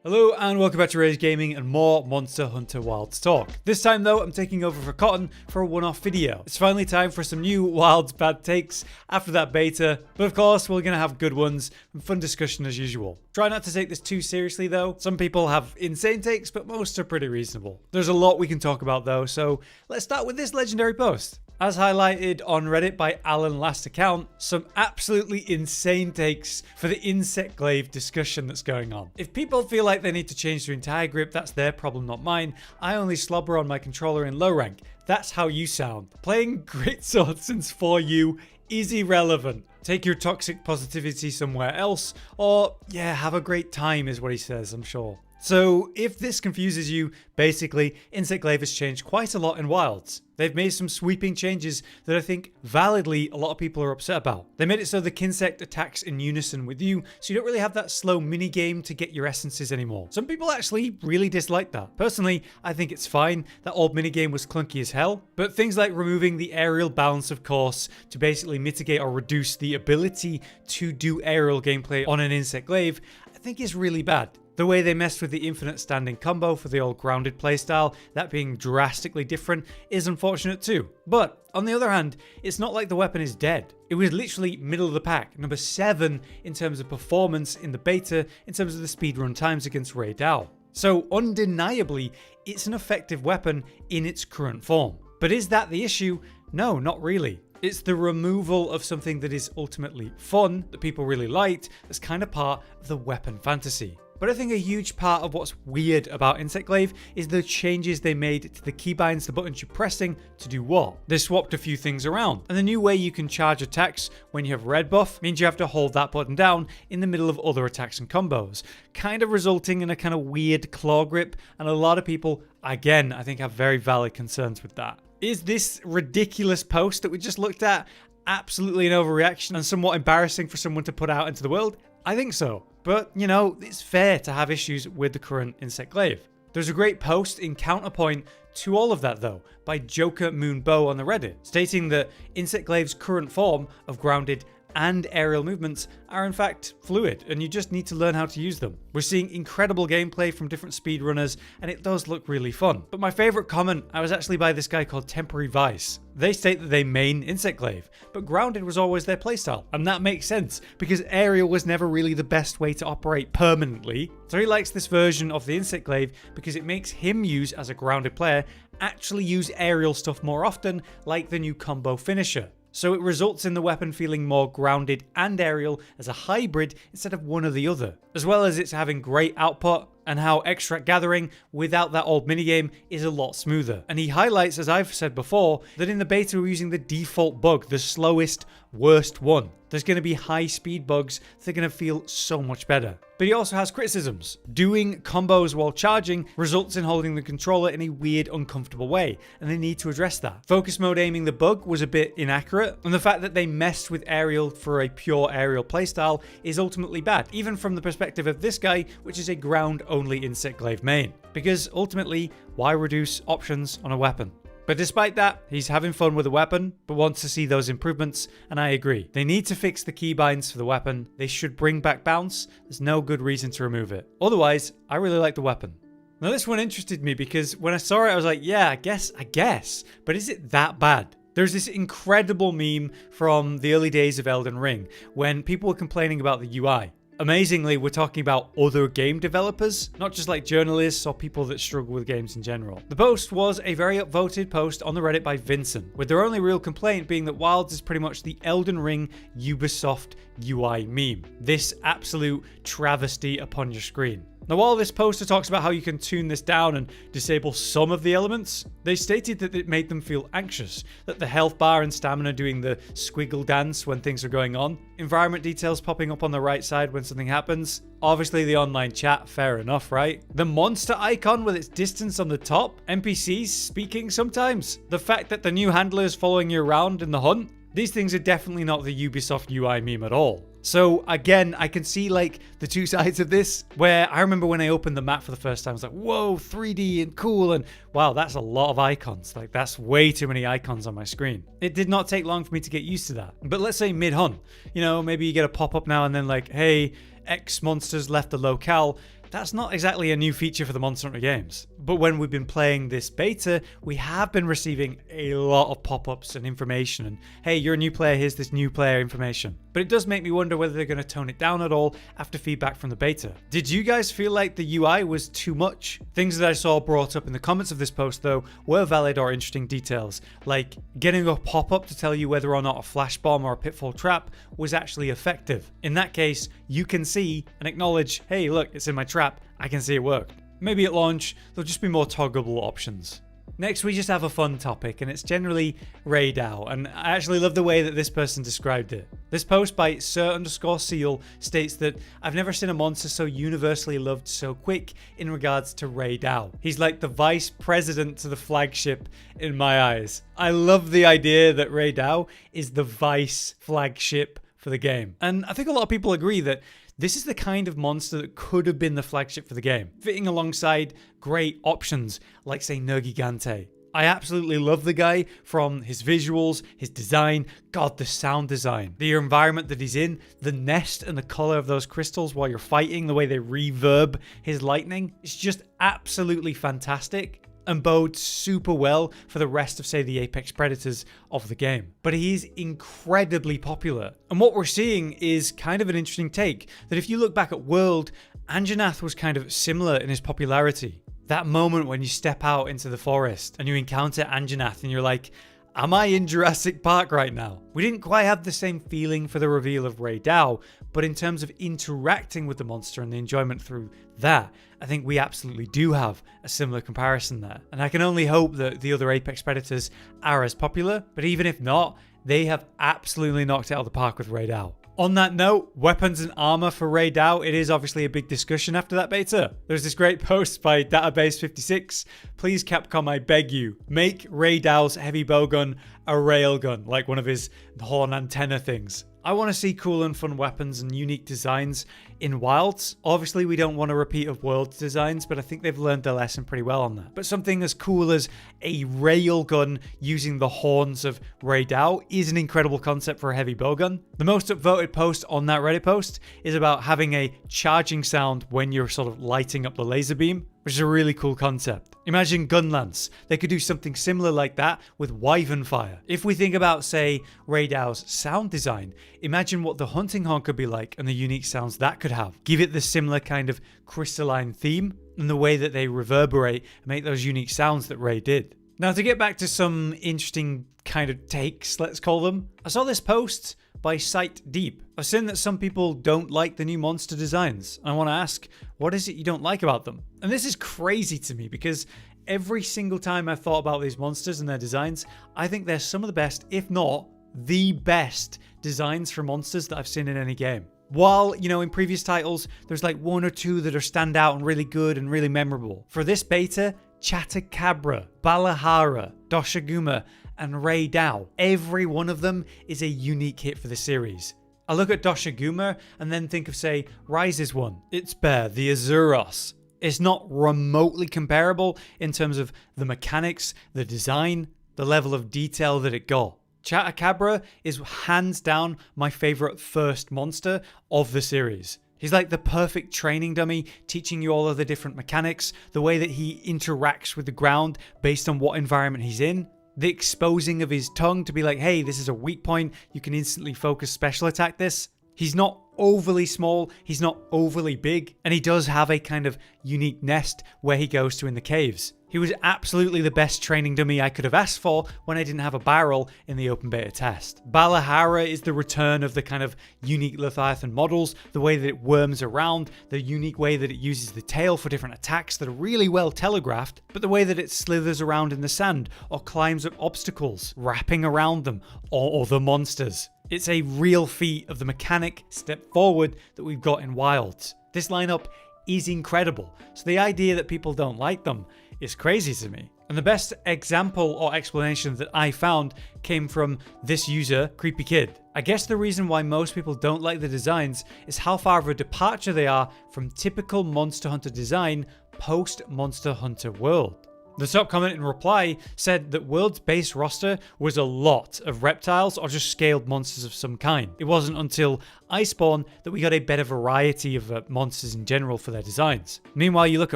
Hello and welcome back to Rage Gaming and more Monster Hunter Wilds talk. This time though, I'm taking over for Cotton for a one-off video. It's finally time for some new Wilds bad takes after that beta, but of course we're going to have good ones and fun discussion as usual. Try not to take this too seriously though. Some people have insane takes, but most are pretty reasonable. There's a lot we can talk about though, so let's start with this legendary post. As highlighted on Reddit by Alan last account, some absolutely insane takes for the insect glaive discussion that's going on. If people feel like they need to change their entire grip, that's their problem, not mine. I only slobber on my controller in low rank. That's how you sound. Playing greatsword since 4U is irrelevant. Take your toxic positivity somewhere else, or yeah, have a great time is what he says, I'm sure. So if this confuses you, basically, Insect Glaive has changed quite a lot in Wilds. They've made some sweeping changes that I think validly a lot of people are upset about. They made it so the Kinsect attacks in unison with you, so you don't really have that slow mini game to get your essences anymore. Some people actually really dislike that. Personally, I think it's fine. That old minigame was clunky as hell, but things like removing the aerial balance, of course, to basically mitigate or reduce the ability to do aerial gameplay on an Insect Glaive, I think is really bad. The way they messed with the infinite standing combo for the old grounded playstyle, that being drastically different, is unfortunate too. But on the other hand, it's not like the weapon is dead. It was literally middle of the pack, number 7 in terms of performance in the beta, in terms of the speedrun times against Ray Dow. So undeniably, it's an effective weapon in its current form. But is that the issue? No, not really. It's the removal of something that is ultimately fun, that people really liked, that's kind of part of the weapon fantasy. But I think a huge part of what's weird about Insect Glaive is the changes they made to the keybinds, the buttons you're pressing to do what. They swapped a few things around, and the new way you can charge attacks when you have red buff means you have to hold that button down in the middle of other attacks and combos, kind of resulting in a kind of weird claw grip, and a lot of people, again, I think have very valid concerns with that. Is this ridiculous post that we just looked at absolutely an overreaction and somewhat embarrassing for someone to put out into the world? I think so. But, you know, it's fair to have issues with the current Insect Glaive. There's a great post in counterpoint to all of that though, by Joker Moonbow on the Reddit, stating that Insect Glaive's current form of grounded and aerial movements are in fact fluid, and you just need to learn how to use them. We're seeing incredible gameplay from different speedrunners, and it does look really fun. But my favourite comment was actually by this guy called Temporary Vice. They state that they main Insect Glaive, but grounded was always their playstyle, and that makes sense, because aerial was never really the best way to operate permanently. So he likes this version of the Insect Glaive because it makes him use, as a grounded player, actually use aerial stuff more often, like the new combo finisher. So it results in the weapon feeling more grounded and aerial as a hybrid instead of one or the other, as well as it's having great output and how extract gathering without that old minigame is a lot smoother. And he highlights, as I've said before, that in the beta we're using the default bug, the slowest, worst one. There's going to be high speed bugs that are going to feel so much better. But he also has criticisms. Doing combos while charging results in holding the controller in a weird, uncomfortable way, and they need to address that. Focus mode aiming the bug was a bit inaccurate, and the fact that they messed with aerial for a pure aerial playstyle is ultimately bad, even from the perspective of this guy, which is a ground-only Insect Glaive main. Because ultimately, why reduce options on a weapon? But despite that, he's having fun with the weapon, but wants to see those improvements, and I agree. They need to fix the keybinds for the weapon. They should bring back bounce. There's no good reason to remove it. Otherwise, I really like the weapon. Now this one interested me because when I saw it, I was like, yeah, I guess. But is it that bad? There's this incredible meme from the early days of Elden Ring when people were complaining about the UI. Amazingly, we're talking about other game developers, not just like journalists or people that struggle with games in general. The post was a very upvoted post on the Reddit by Vincent, with their only real complaint being that Wilds is pretty much the Elden Ring UBISOFT UI meme. This absolute travesty upon your screen. Now, while this poster talks about how you can tune this down and disable some of the elements, they stated that it made them feel anxious, that the health bar and stamina doing the squiggle dance when things are going on, environment details popping up on the right side when something happens, obviously the online chat, fair enough, right? The monster icon with its distance on the top, NPCs speaking sometimes, the fact that the new handler is following you around in the hunt, these things are definitely not the Ubisoft UI meme at all. So again, I can see like the two sides of this, where I remember when I opened the map for the first time, I was like, whoa, 3D and cool, and wow, that's a lot of icons. Like, that's way too many icons on my screen. It did not take long for me to get used to that. But let's say mid-hunt, you know, maybe you get a pop-up now and then like, hey, X monsters left the locale. That's not exactly a new feature for the Monster Hunter games. But when we've been playing this beta, we have been receiving a lot of pop-ups and information, and hey, you're a new player, here's this new player information. But it does make me wonder whether they're going to tone it down at all after feedback from the beta. Did you guys feel like the UI was too much? Things that I saw brought up in the comments of this post though were valid or interesting details, like getting a pop-up to tell you whether or not a flash bomb or a pitfall trap was actually effective. In that case, you can see and acknowledge, hey look, it's in my trap, I can see it work. Maybe at launch, there'll just be more toggleable options. Next, we just have a fun topic, and it's generally raid out, and I actually love the way that this person described it. This post by Sir_Seal states that I've never seen a monster so universally loved so quick in regards to raid out. He's like the vice president to the flagship in my eyes. I love the idea that raid out is the vice flagship for the game. And I think a lot of people agree that this is the kind of monster that could have been the flagship for the game, fitting alongside great options like, say, Nergigante. I absolutely love the guy from his visuals, his design, god, the sound design, the environment that he's in, the nest and the color of those crystals while you're fighting, the way they reverb his lightning. It's just absolutely fantastic and bodes super well for the rest of, say, the apex predators of the game. But he's incredibly popular. And what we're seeing is kind of an interesting take, that if you look back at World, Anjanath was kind of similar in his popularity. That moment when you step out into the forest and you encounter Anjanath and you're like, am I in Jurassic Park right now? We didn't quite have the same feeling for the reveal of Raid Dao, but in terms of interacting with the monster and the enjoyment through that, I think we absolutely do have a similar comparison there. And I can only hope that the other apex predators are as popular, but even if not, they have absolutely knocked it out of the park with Raid Dao. On that note, weapons and armor for Raid Dao, it is obviously a big discussion after that beta. There's this great post by Database56. Please Capcom, I beg you, make Raid Dao's heavy bowgun a railgun, like one of his horn antenna things. I want to see cool and fun weapons and unique designs in Wilds. Obviously, we don't want a repeat of World's designs, but I think they've learned their lesson pretty well on that. But something as cool as a railgun using the horns of Raid Dao is an incredible concept for a heavy bowgun. The most upvoted post on that Reddit post is about having a charging sound when you're sort of lighting up the laser beam, which is a really cool concept. Imagine Gunlance. They could do something similar like that with wyvern fire. If we think about, say, Raid Dao's sound design, imagine what the hunting horn could be like and the unique sounds that could have. Give it the similar kind of crystalline theme and the way that they reverberate and make those unique sounds that Ray did. Now, to get back to some interesting kind of takes, let's call them, I saw this post by Sight Deep. I've seen that some people don't like the new monster designs. I want to ask, what is it you don't like about them? And this is crazy to me because every single time I've thought about these monsters and their designs, I think they're some of the best, if not the best designs for monsters that I've seen in any game. While, you know, in previous titles, there's like one or two that are stand out and really good and really memorable. For this beta, Chatacabra, Balahara, Doshaguma, and Raid Dao, every one of them is a unique hit for the series. I look at Doshaguma and then think of, say, Rise's one. Its bear, the Azuros. It's not remotely comparable in terms of the mechanics, the design, the level of detail that it got. Chatacabra is hands down my favorite first monster of the series. He's like the perfect training dummy, teaching you all of the different mechanics, the way that he interacts with the ground based on what environment he's in. The exposing of his tongue to be like, hey, this is a weak point, you can instantly focus special attack this. He's not overly small, he's not overly big, and he does have a kind of unique nest where he goes to in the caves. He was absolutely the best training dummy I could have asked for when I didn't have a barrel in the open beta test. Balahara is the return of the kind of unique Leviathan models, the way that it worms around, the unique way that it uses the tail for different attacks that are really well telegraphed, but the way that it slithers around in the sand or climbs up obstacles, wrapping around them or other monsters. It's a real feat of the mechanic step forward that we've got in Wilds. This lineup is incredible, so the idea that people don't like them is crazy to me. And the best example or explanation that I found came from this user, Creepy Kid. I guess the reason why most people don't like the designs is how far of a departure they are from typical Monster Hunter design post Monster Hunter World. The top comment in reply said that World's base roster was a lot of reptiles or just scaled monsters of some kind. It wasn't until Iceborne that we got a better variety of monsters in general for their designs. Meanwhile, you look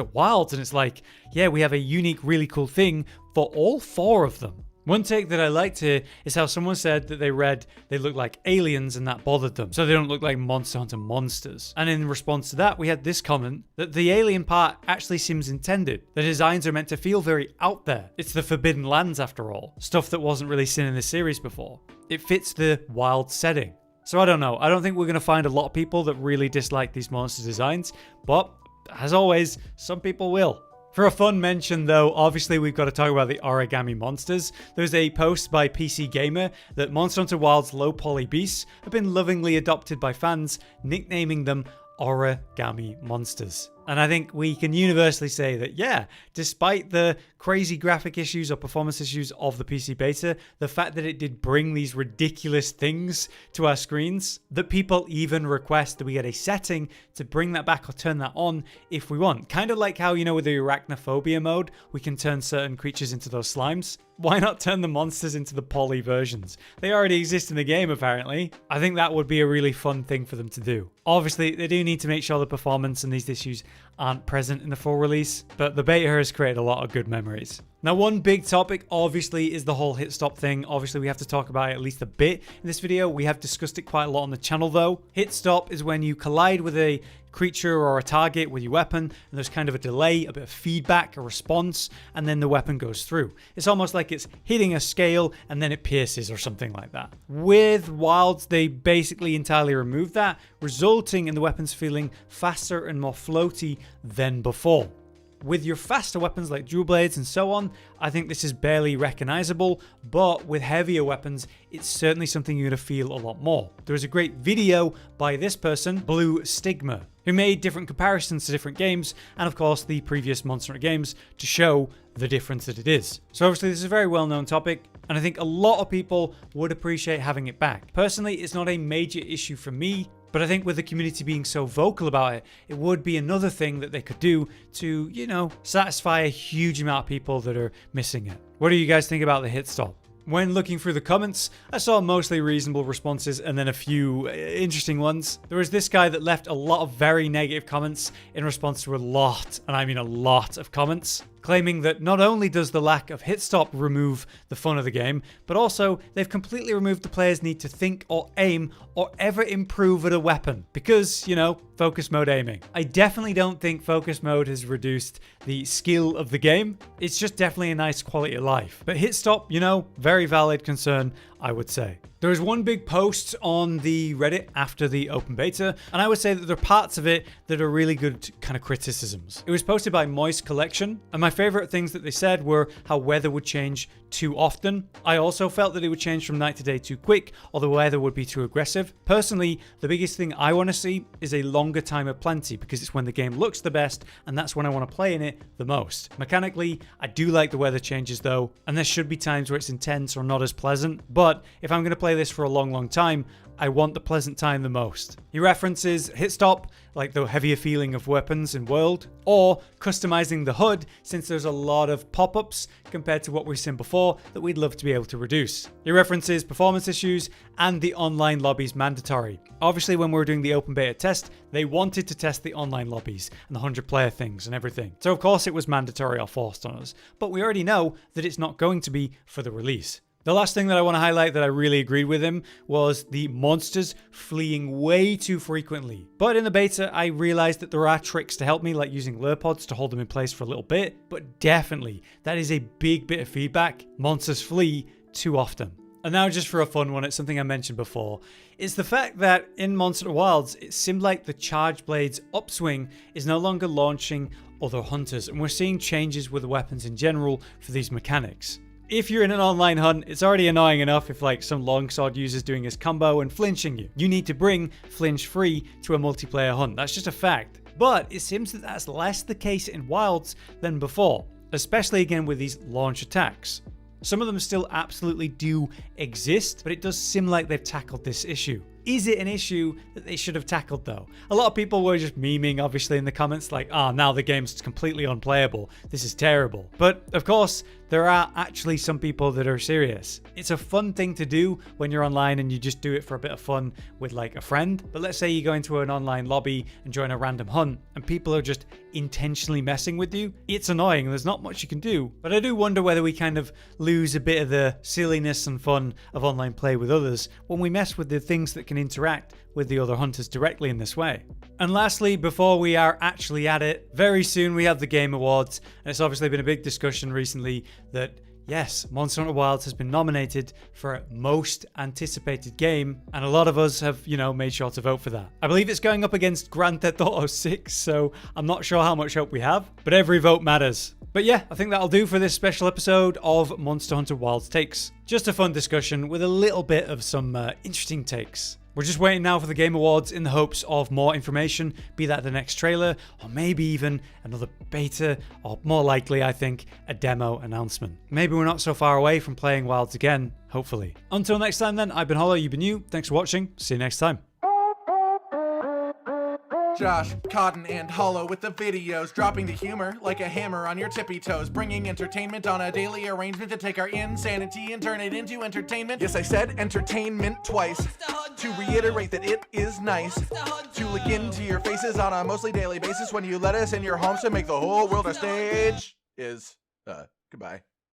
at Wilds and it's like, yeah, we have a unique, really cool thing for all 4 of them. One take that I liked here is how someone said that they read they look like aliens and that bothered them, so they don't look like Monster Hunter monsters. And in response to that, we had this comment that the alien part actually seems intended. The designs are meant to feel very out there. It's the Forbidden Lands after all, stuff that wasn't really seen in this series before. It fits the wild setting. So I don't know, I don't think we're going to find a lot of people that really dislike these monster designs, but as always, some people will. For a fun mention though, obviously we've got to talk about the origami monsters. There's a post by PC Gamer that Monster Hunter Wilds low poly beasts have been lovingly adopted by fans, nicknaming them origami monsters. And I think we can universally say that, yeah, despite the crazy graphic issues or performance issues of the PC beta, the fact that it did bring these ridiculous things to our screens, that people even request that we get a setting to bring that back or turn that on if we want. Kind of like how, you know, with the arachnophobia mode, we can turn certain creatures into those slimes. Why not turn the monsters into the poly versions? They already exist in the game, apparently. I think that would be a really fun thing for them to do. Obviously, they do need to make sure the performance and these issues aren't present in the full release, but the beta has created a lot of good memories. Now, one big topic, obviously, is the whole hit stop thing. Obviously, we have to talk about it at least a bit in this video. We have discussed it quite a lot on the channel, though. Hit stop is when you collide with a creature or a target with your weapon, and there's kind of a delay, a bit of feedback, a response, and then the weapon goes through. It's almost like it's hitting a scale and then it pierces or something like that. With Wilds, they basically entirely removed that, resulting in the weapons feeling faster and more floaty than before. With your faster weapons like dual blades and so on, I think this is barely recognizable, but with heavier weapons, it's certainly something you're going to feel a lot more. There is a great video by this person, Blue Stigma, who made different comparisons to different games, and of course the previous Monster Hunter games to show the difference that it is. So obviously this is a very well-known topic, and I think a lot of people would appreciate having it back. Personally, it's not a major issue for me, but I think with the community being so vocal about it, it would be another thing that they could do to, you know, satisfy a huge amount of people that are missing it. What do you guys think about the hit stop? When looking through the comments, I saw mostly reasonable responses and then a few interesting ones. There was this guy that left a lot of very negative comments in response to a lot, and I mean a lot of comments, claiming that not only does the lack of hit stop remove the fun of the game, but also they've completely removed the player's need to think or aim or ever improve at a weapon because, you know, focus mode aiming. I definitely don't think focus mode has reduced the skill of the game. It's just definitely a nice quality of life. But hit stop, you know, very valid concern, I would say. There was one big post on the Reddit after the open beta, and I would say that there are parts of it that are really good kind of criticisms. It was posted by Moist Collection, and my favorite things that they said were how weather would change too often. I also felt that it would change from night to day too quick, or the weather would be too aggressive. Personally, the biggest thing I want to see is a longer time of plenty, because it's when the game looks the best, and that's when I want to play in it the most. Mechanically, I do like the weather changes though, and there should be times where it's intense or not as pleasant, but if I'm going to play this for a long time, I want the pleasant time the most. He references hit stop, like the heavier feeling of weapons in World, or customizing the HUD, since there's a lot of pop-ups compared to what we've seen before that we'd love to be able to reduce. He references performance issues and the online lobbies mandatory. Obviously, when we were doing the open beta test, they wanted to test the online lobbies and the 100-player things and everything. So of course it was mandatory or forced on us, but we already know that it's not going to be for the release. The last thing that I want to highlight that I really agreed with him was the monsters fleeing way too frequently. But in the beta, I realized that there are tricks to help me, like using lure pods to hold them in place for a little bit. But definitely, that is a big bit of feedback. Monsters flee too often. And now just for a fun one, it's something I mentioned before. It's the fact that in Monster Hunter Wilds, it seemed like the Charge Blade's upswing is no longer launching other hunters. And we're seeing changes with the weapons in general for these mechanics. If you're in an online hunt, it's already annoying enough if like some longsword user's doing his combo and flinching you. You need to bring flinch free to a multiplayer hunt. That's just a fact. But it seems that that's less the case in Wilds than before, especially again with these launch attacks. Some of them still absolutely do exist, but it does seem like they've tackled this issue. Is it an issue that they should have tackled though? A lot of people were just memeing obviously in the comments like, oh, now the game's completely unplayable. This is terrible. But of course, there are actually some people that are serious. It's a fun thing to do when you're online and you just do it for a bit of fun with like a friend. But let's say you go into an online lobby and join a random hunt and people are just intentionally messing with you. It's annoying and there's not much you can do. But I do wonder whether we kind of lose a bit of the silliness and fun of online play with others when we mess with the things that can interact with the other hunters directly in this way. And lastly, before we are actually at it, very soon we have the Game Awards, and it's obviously been a big discussion recently that yes, Monster Hunter Wilds has been nominated for most anticipated game, and a lot of us have, made sure to vote for that. I believe it's going up against Grand Theft Auto 6, so I'm not sure how much hope we have, but every vote matters. But yeah, I think that'll do for this special episode of Monster Hunter Wilds Takes. Just a fun discussion with a little bit of some interesting takes. We're just waiting now for the Game Awards in the hopes of more information, be that the next trailer, or maybe even another beta, or more likely, I think, a demo announcement. Maybe we're not so far away from playing Wilds again, hopefully. Until next time then, I've been Hollow, you've been you. Thanks for watching, see you next time. Josh, Cotton, and Hollow with the videos, dropping the humor like a hammer on your tippy toes, bringing entertainment on a daily arrangement to take our insanity and turn it into entertainment. Yes, I said entertainment twice, to reiterate that it is nice to look into your faces on a mostly daily basis when you let us in your homes to make the whole world a stage. Goodbye.